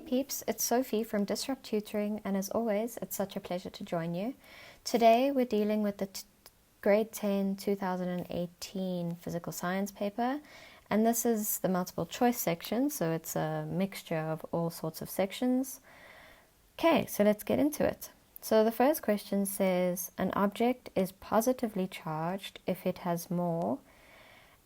peeps, it's Sophie from Disrupt Tutoring, and as always, it's such a pleasure to join you. Today we're dealing with the Grade 10 2018 Physical Science paper, and this is the multiple choice section, so it's a mixture of all sorts of sections. Okay, so let's get into it. So the first question says, an object is positively charged if it has more,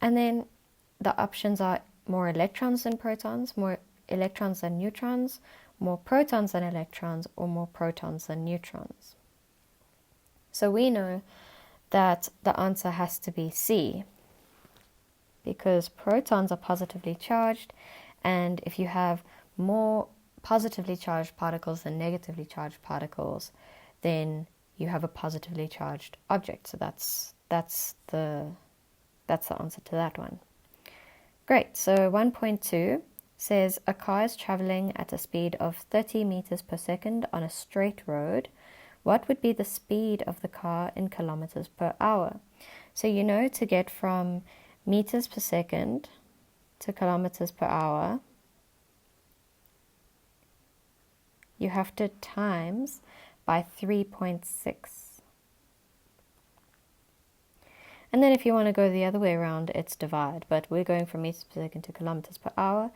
and then the options are more electrons than protons, more electrons than neutrons, more protons than electrons, or more protons than neutrons. So we know that the answer has to be C, because protons are positively charged, and if you have more positively charged particles than negatively charged particles, then you have a positively charged object. So that's the answer to that one. Great. So 1.2 says a car is traveling at a speed of 30 meters per second on a straight road. What would be the speed of the car in kilometers per hour? So you know, to get from meters per second to kilometers per hour, you have to times by 3.6. And then if you want to go the other way around, it's divide, but we're going from meters per second to kilometers per hour.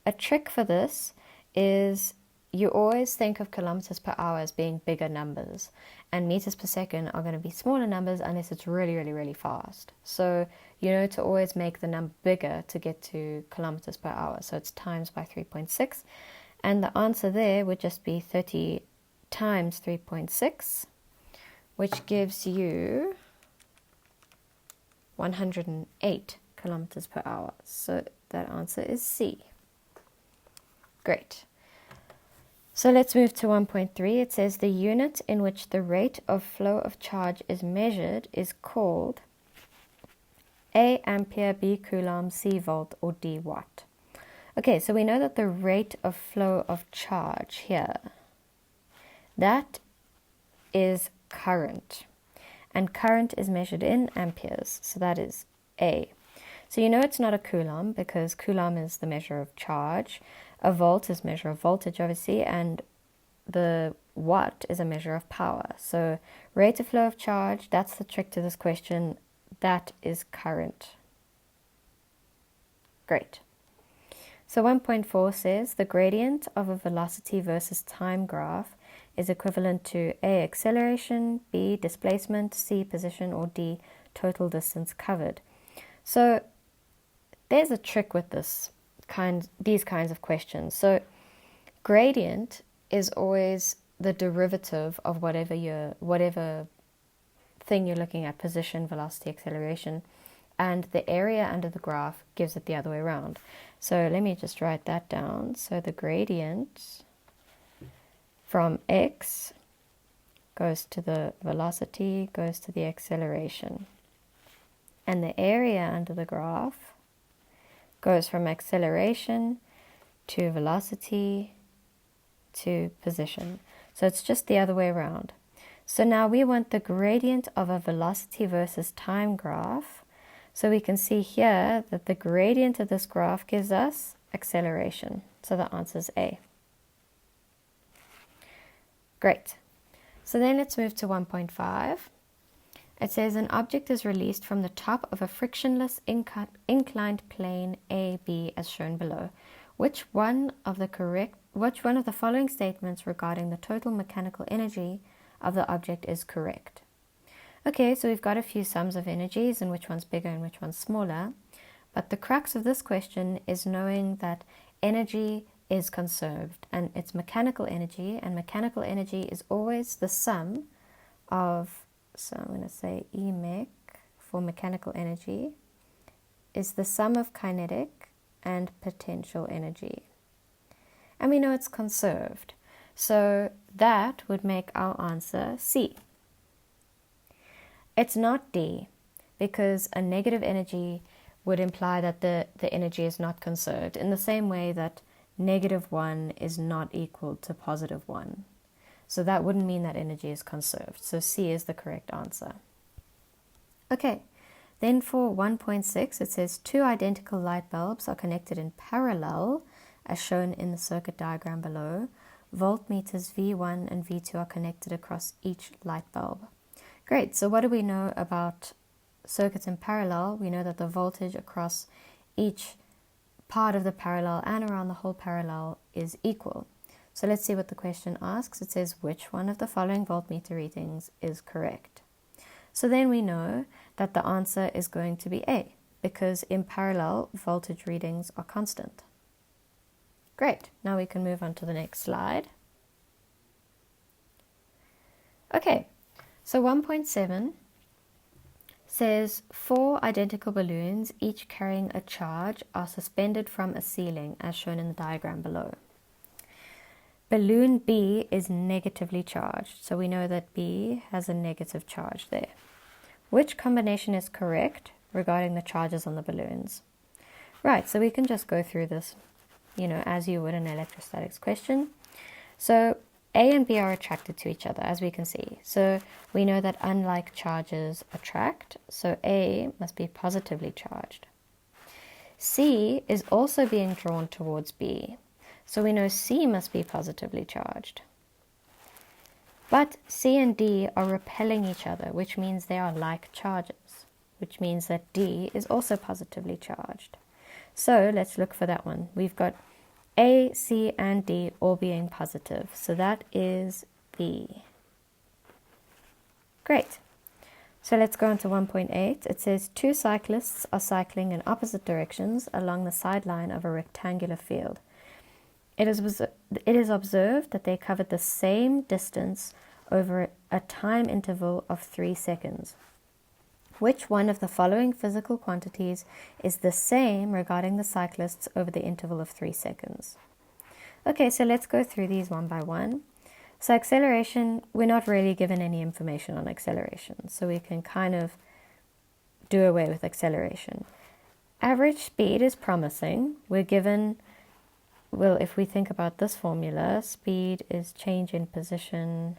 A trick for this is you always think of kilometers per hour as being bigger numbers, and meters per second are going to be smaller numbers unless it's really, really, really fast. So you know to always make the number bigger to get to kilometers per hour. So it's times by 3.6, and the answer there would just be 30 times 3.6, which gives you 108 kilometers per hour. So that answer is C. Great. So let's move to 1.3. It says the unit in which the rate of flow of charge is measured is called A ampere, B coulomb, C volt, or D watt. Okay, so we know that the rate of flow of charge here, that is current. And current is measured in amperes, so that is A. So you know it's not a coulomb because coulomb is the measure of charge. A volt is measure of voltage, obviously, and the watt is a measure of power. So rate of flow of charge, that's the trick to this question. That is current. Great. So 1.4 says the gradient of a velocity versus time graph is equivalent to A, acceleration, B, displacement, C, position, or D, total distance covered. So there's a trick with these kinds of questions. So gradient is always the derivative of whatever thing you're looking at, position, velocity, acceleration, and the area under the graph gives it the other way around. So let me just write that down. So the gradient from x goes to the velocity, goes to the acceleration. And the area under the graph goes from acceleration to velocity to position. So it's just the other way around. So now we want the gradient of a velocity versus time graph. So we can see here that the gradient of this graph gives us acceleration. So the answer is A. Great. So then let's move to 1.5. It says an object is released from the top of a frictionless inclined plane AB as shown below. Which one of the following statements regarding the total mechanical energy of the object is correct? Okay, so we've got a few sums of energies and which one's bigger and which one's smaller. But the crux of this question is knowing that energy is conserved and it's mechanical energy, and mechanical energy is always the sum of, so I'm going to say E-mech for mechanical energy is the sum of kinetic and potential energy. And we know it's conserved. So that would make our answer C. It's not D, because a negative energy would imply that the energy is not conserved, in the same way that -1 is not equal to +1. So that wouldn't mean that energy is conserved. So C is the correct answer. Okay, then for 1.6, it says two identical light bulbs are connected in parallel as shown in the circuit diagram below. Voltmeters V1 and V2 are connected across each light bulb. Great, so what do we know about circuits in parallel? We know that the voltage across each part of the parallel and around the whole parallel is equal. So let's see what the question asks. It says, which one of the following voltmeter readings is correct? So then we know that the answer is going to be A, because in parallel, voltage readings are constant. Great, now we can move on to the next slide. Okay, so 1.7 says 4 identical balloons, each carrying a charge, are suspended from a ceiling, as shown in the diagram below. Balloon B is negatively charged, so we know that B has a negative charge there. Which combination is correct regarding the charges on the balloons? Right, so we can just go through this, as you would an electrostatics question. So A and B are attracted to each other, as we can see. So we know that unlike charges attract, so A must be positively charged. C is also being drawn towards B, so we know C must be positively charged. But C and D are repelling each other, which means they are like charges, which means that D is also positively charged. So let's look for that one. We've got A, C, and D all being positive, so that is B. Great. So let's go on to 1.8. It says 2 cyclists are cycling in opposite directions along the sideline of a rectangular field. It is observed that they covered the same distance over a time interval of 3 seconds. Which one of the following physical quantities is the same regarding the cyclists over the interval of 3 seconds? Okay, so let's go through these one by one. So acceleration, we're not really given any information on acceleration, so we can kind of do away with acceleration. Average speed is promising. We're given, well, if we think about this formula, speed is change in position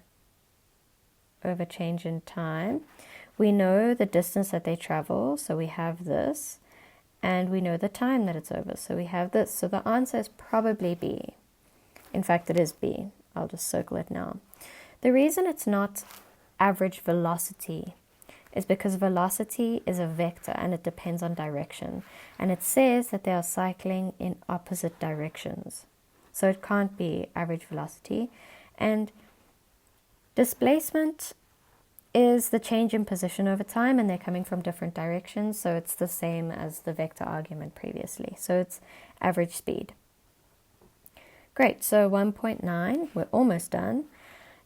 over change in time. We know the distance that they travel, so we have this, and we know the time that it's over, so we have this. So the answer is probably B. In fact, it is B. I'll just circle it now. The reason it's not average velocity is because velocity is a vector and it depends on direction. And it says that they are cycling in opposite directions. So it can't be average velocity. And displacement is the change in position over time, and they're coming from different directions. So it's the same as the vector argument previously. So it's average speed. Great, so 1.9, we're almost done.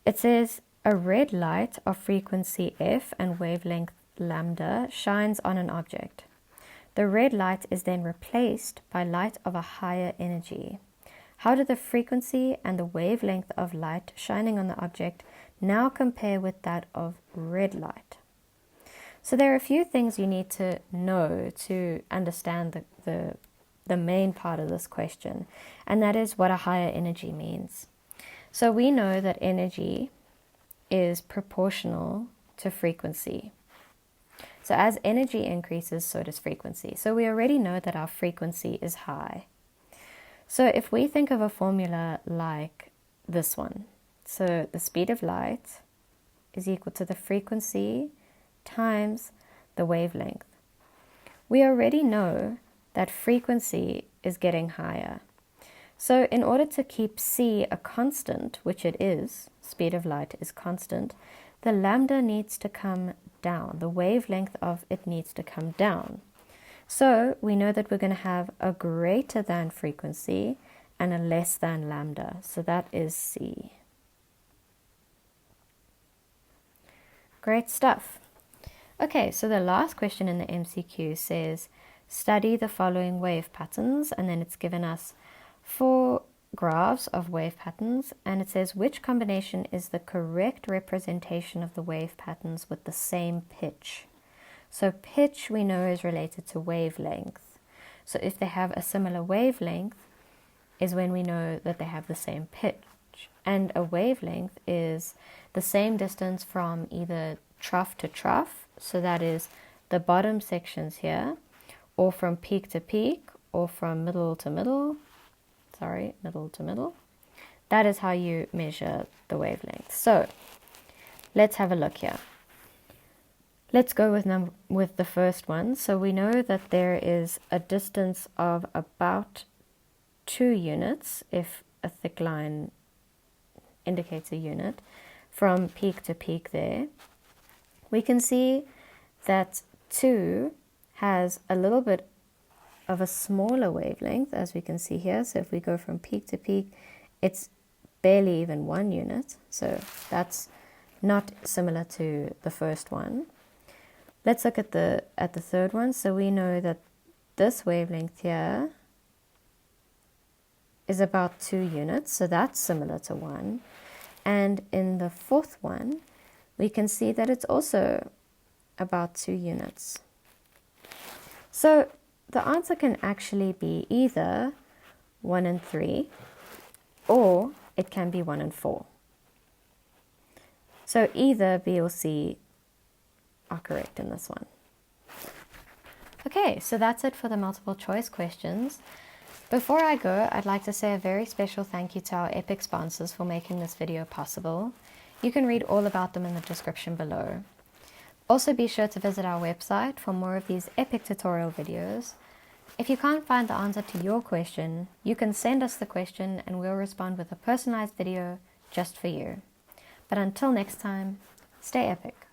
It says a red light of frequency f and wavelength lambda shines on an object. The red light is then replaced by light of a higher energy. How do the frequency and the wavelength of light shining on the object now compare with that of red light? So there are a few things you need to know to understand the main part of this question, and that is what a higher energy means. So we know that energy is proportional to frequency. So as energy increases, so does frequency. So we already know that our frequency is high. So if we think of a formula like this one, so the speed of light is equal to the frequency times the wavelength. We already know that frequency is getting higher. So in order to keep c a constant, which it is, speed of light is constant, the lambda needs to come down. The wavelength of it needs to come down. So we know that we're going to have a greater than frequency and a less than lambda. So that is c. Great stuff. Okay, so the last question in the MCQ says, study the following wave patterns, and then it's given us 4 graphs of wave patterns, and it says which combination is the correct representation of the wave patterns with the same pitch. So pitch we know is related to wavelength. So if they have a similar wavelength is when we know that they have the same pitch. And a wavelength is the same distance from either trough to trough, so that is the bottom sections here, or from peak to peak, or from middle to middle. middle to middle. That is how you measure the wavelength. So let's have a look here. Let's go with the first one. So we know that there is a distance of about 2 units, if a thick line indicates a unit, from peak to peak there. We can see that 2 has a little bit of a smaller wavelength, as we can see here. So if we go from peak to peak, it's barely even 1 unit. So that's not similar to the first one. Let's look at the third one. So we know that this wavelength here is about 2 units, so that's similar to 1. And in the fourth one, we can see that it's also about 2 units. So the answer can actually be either 1 and 3, or it can be 1 and 4. So either B or C are correct in this one. Okay, so that's it for the multiple choice questions. Before I go, I'd like to say a very special thank you to our epic sponsors for making this video possible. You can read all about them in the description below. Also be sure to visit our website for more of these epic tutorial videos. If you can't find the answer to your question, you can send us the question and we'll respond with a personalized video just for you. But until next time, stay epic.